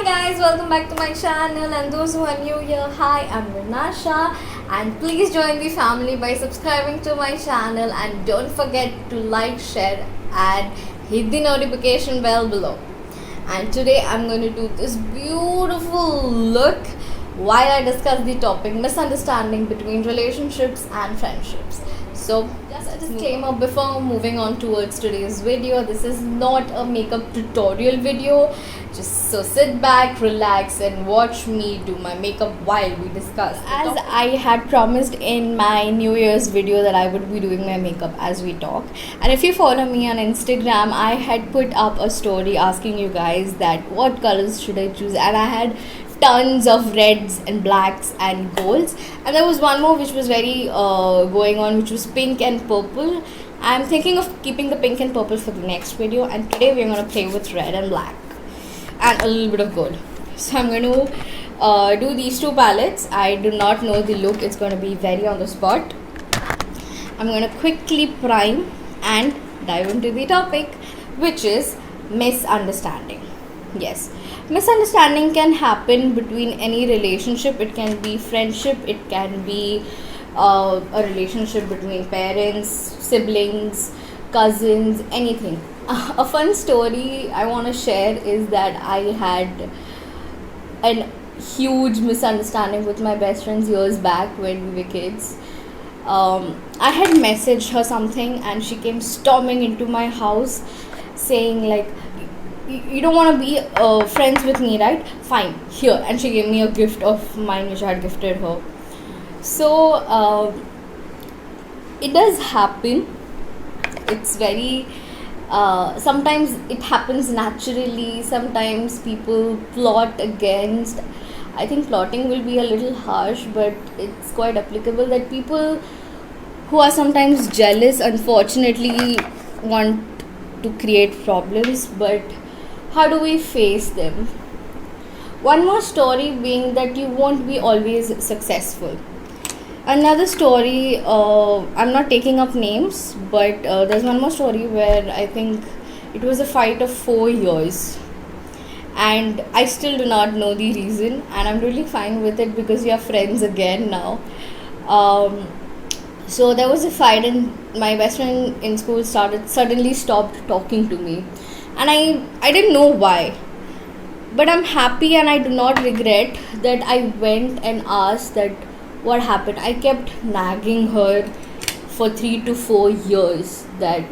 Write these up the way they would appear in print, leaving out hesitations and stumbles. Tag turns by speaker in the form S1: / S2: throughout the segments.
S1: Hi guys, welcome back to my channel, and those who are new here, hi, I'm Rinasha, and please join the family by subscribing to my channel, and don't forget to like, share and hit the notification bell below. And today I'm going to do this beautiful look while I discuss the topic misunderstanding between relationships and friendships. So, just a disclaimer before moving on towards today's video, this is not a makeup tutorial video. Just so sit back, relax and watch me do my makeup while we discuss. As I had promised in my New Year's video that I would be doing my makeup as we talk. And if you follow me on Instagram, I had put up a story asking you guys that what colors should I choose, and I had tons of reds and blacks and golds, and there was one more which was very going on, which was pink and purple. I'm thinking of keeping the pink and purple for the next video, and today we're going to play with red and black and a little bit of gold. So I'm going to do these two palettes. I do not know the look, it's going to be very on the spot. I'm going to quickly prime and dive into the topic, which is misunderstanding. Yes, misunderstanding can happen between any relationship. It can be friendship, it can be a relationship between parents, siblings, cousins, anything. A fun story I want to share is that I had a huge misunderstanding with my best friends years back when we were kids. I had messaged her something and she came storming into my house saying like, you don't want to be friends with me, right? Fine, here. And she gave me a gift of mine which I had gifted her. So it does happen. It's very sometimes it happens naturally, sometimes people plot against. I think plotting will be a little harsh, but it's quite applicable that people who are sometimes jealous unfortunately want to create problems. But how do we face them? One more story being that you won't be always successful. Another story, I'm not taking up names, but there's one more story where I think it was a fight of 4 years, and I still do not know the reason, and I'm really fine with it because we are friends again now. So there was a fight, and my best friend in school suddenly stopped talking to me, and I didn't know why, but I'm happy and I do not regret that I went and asked that what happened. I kept nagging her for 3 to 4 years that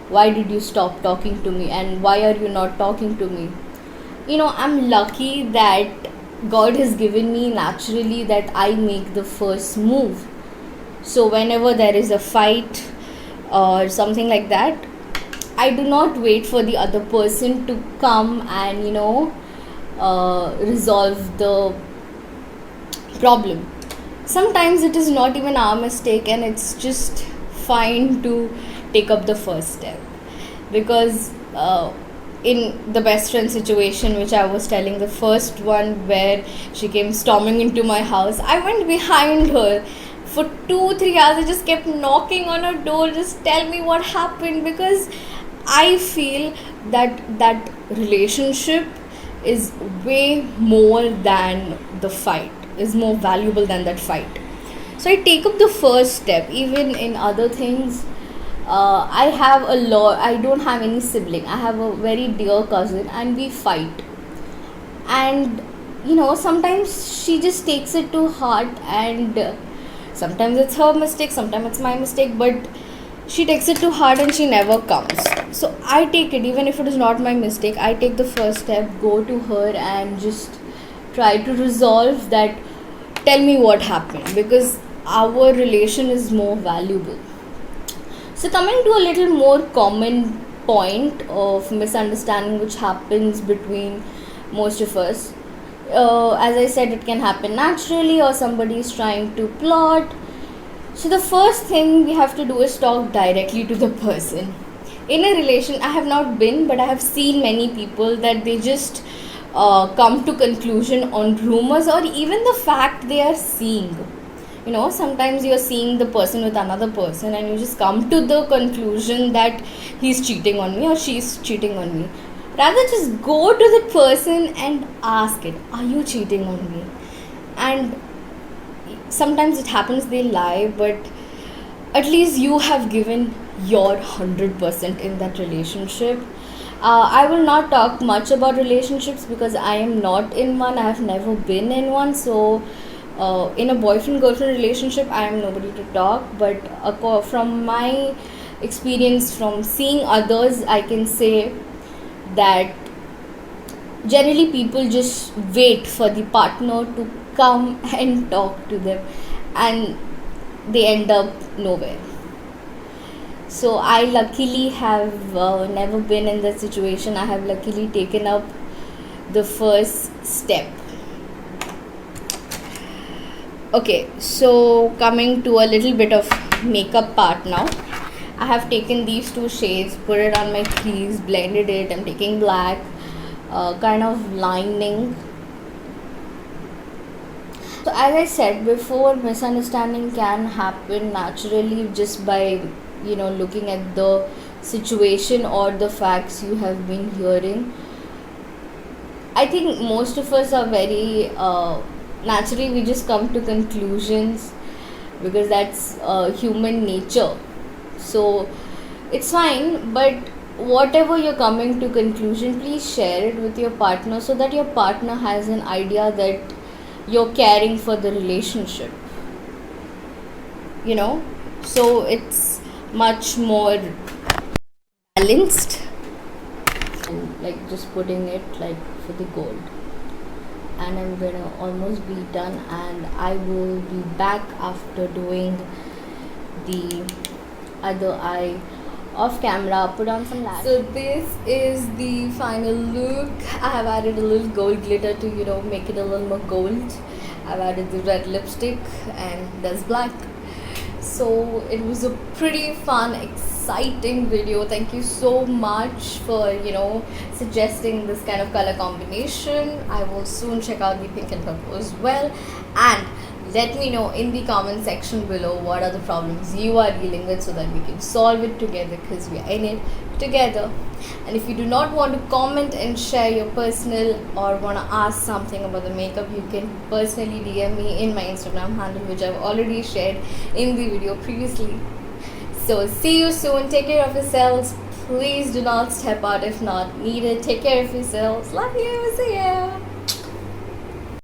S1: why did you stop talking to me and why are you not talking to me. I'm lucky that God has given me naturally that I make the first move. So whenever there is a fight or something like that, I do not wait for the other person to come and resolve the problem. Sometimes it is not even our mistake, and it's just fine to take up the first step. Because in the best friend situation which I was telling, the first one where she came storming into my house, I went behind her for 2-3 hours. I just kept knocking on her door, just tell me what happened, because I feel that relationship is way more than the fight, is more valuable than that fight. So I take up the first step. Even in other things, I don't have any sibling. I have a very dear cousin and we fight, and sometimes she just takes it to heart, and sometimes it's her mistake, sometimes it's my mistake, but she takes it to heart and she never comes. So I take it, even if it is not my mistake, I take the first step, go to her and just try to resolve that. Tell me what happened, because our relation is more valuable. So coming to a little more common point of misunderstanding which happens between most of us, as I said, it can happen naturally or somebody is trying to plot. So the first thing we have to do is talk directly to the person. In a relation, I have not been, but I have seen many people that they just come to conclusion on rumors or even the fact they are seeing. Sometimes you're seeing the person with another person and you just come to the conclusion that he's cheating on me or she's cheating on me. Rather, just go to the person and ask it, are you cheating on me? And sometimes it happens they lie, but at least you have given your 100% in that relationship. I will not talk much about relationships because I am not in one. I have never been in one. So, in a boyfriend girlfriend relationship, I am nobody to talk. But from my experience, from seeing others, I can say that generally people just wait for the partner to come and talk to them, and they end up nowhere. So I luckily have never been in that situation. I have luckily taken up the first step. Okay, so coming to a little bit of makeup part now. I have taken these two shades, put it on my crease, blended it. I'm taking black, kind of lining. So as I said before, misunderstanding can happen naturally just by looking at the situation or the facts you have been hearing. I think most of us are very naturally, we just come to conclusions because that's human nature. So it's fine, but whatever you're coming to conclusion, please share it with your partner so that your partner has an idea that you're caring for the relationship, so it's much more balanced. And like just putting it like for the gold, and I'm gonna almost be done, and I will be back after doing the other eye off camera. Put on some lash. So this is the final look. I have added a little gold glitter to make it a little more gold. I've added the red lipstick and there's black. So it was a pretty fun, exciting video. Thank you so much for suggesting this kind of color combination. I will soon check out the pink and purple as well, and let me know in the comment section below what are the problems you are dealing with so that we can solve it together, because we are in it together. And if you do not want to comment and share your personal or want to ask something about the makeup, you can personally DM me in my Instagram handle, which I've already shared in the video previously. So see you soon. Take care of yourselves. Please do not step out if not needed. Take care of yourselves. Love you. See you.